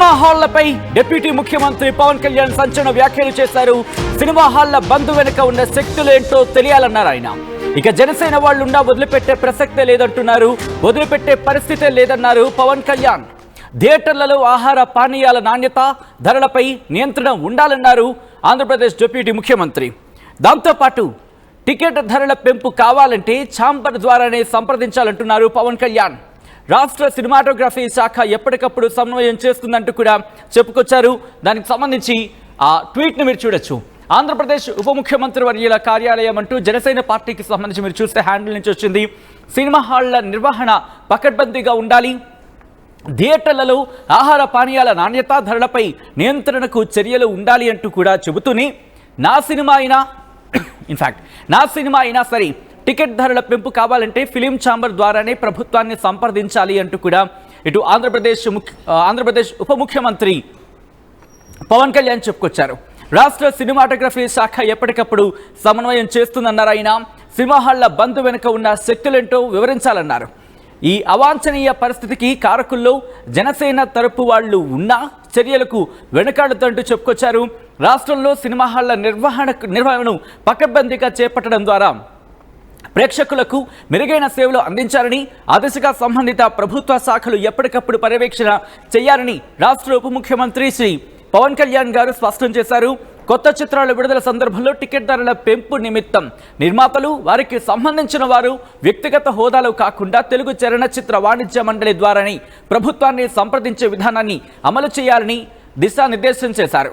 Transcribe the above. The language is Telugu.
సినిమా హాళ్లపై డిప్యూటీ ముఖ్యమంత్రి పవన్ కళ్యాణ్ సంచలన వ్యాఖ్యలు చేశారు. సినిమా హాళ్ల బంధు వెనుక ఉన్న శక్తులేంటో తెలియాలన్నారు ఆయన. ఇక జనసేన వాళ్ళుండా వదిలిపెట్టే ప్రసక్తే లేదంటున్నారు. వదిలిపెట్టే పరిస్థితే లేదన్నారు పవన్ కళ్యాణ్. థియేటర్లలో ఆహార పానీయాల నాణ్యత, ధరలపై నియంత్రణ ఉండాలన్నారు ఆంధ్రప్రదేశ్ డిప్యూటీ ముఖ్యమంత్రి. దాంతోపాటు టికెట్ ధరల పెంపు కావాలంటే ఛాంబర్ ద్వారానే సంప్రదించాలంటున్నారు పవన్ కళ్యాణ్. రాష్ట్ర సినిమాటోగ్రఫీ శాఖ ఎప్పటికప్పుడు సమన్వయం చేస్తుందంటూ కూడా చెప్పుకొచ్చారు. దానికి సంబంధించి ఆ ట్వీట్ని మీరు చూడొచ్చు. ఆంధ్రప్రదేశ్ ఉప ముఖ్యమంత్రి వర్యుల కార్యాలయం అంటూ జనసేన పార్టీకి సంబంధించి మీరు చూస్తే హ్యాండిల్ నుంచి వచ్చింది. సినిమా హాళ్ల నిర్వహణ పకడ్బందీగా ఉండాలి, థియేటర్లలో ఆహార పానీయాల నాణ్యత, ధరలపై నియంత్రణకు చర్యలు ఉండాలి అంటూ కూడా చెబుతూనే నా సినిమా అయినా సరే టికెట్ ధరల పెంపు కావాలంటే ఫిలిం ఛాంబర్ ద్వారానే ప్రభుత్వాన్ని సంప్రదించాలి అంటూ కూడా ఇటు ఆంధ్రప్రదేశ్ ఉప ముఖ్యమంత్రి పవన్ కళ్యాణ్ చెప్పుకొచ్చారు. రాష్ట్ర సినిమాటోగ్రఫీ శాఖ ఎప్పటికప్పుడు సమన్వయం చేస్తుందన్నారు ఆయన. సినిమా హాళ్ల బంధు వెనుక ఉన్న శక్తులేంటో వివరించాలన్నారు. ఈ అవాంఛనీయ పరిస్థితికి కారకుల్లో జనసేన తరపు వాళ్ళు ఉన్న చర్యలకు వెనుకాడుతుంటూ చెప్పుకొచ్చారు. రాష్ట్రంలో సినిమా హాళ్ల నిర్వహణను పకడ్బందీగా చేపట్టడం ద్వారా ప్రేక్షకులకు మెరుగైన సేవలు అందించాలని, ఆ దిశగా సంబంధిత ప్రభుత్వ శాఖలు ఎప్పటికప్పుడు పర్యవేక్షణ చేయాలని రాష్ట్ర ఉప ముఖ్యమంత్రి శ్రీ పవన్ కళ్యాణ్ గారు స్పష్టం చేశారు. కొత్త చిత్రాల విడుదల సందర్భంలో టికెట్ ధరల పెంపు నిమిత్తం నిర్మాతలు, వారికి సంబంధించిన వారు వ్యక్తిగత హోదాలో కాకుండా తెలుగు చలనచిత్ర వాణిజ్య మండలి ద్వారానే ప్రభుత్వాన్ని సంప్రదించే విధానాన్ని అమలు చేయాలని దిశానిర్దేశం చేశారు.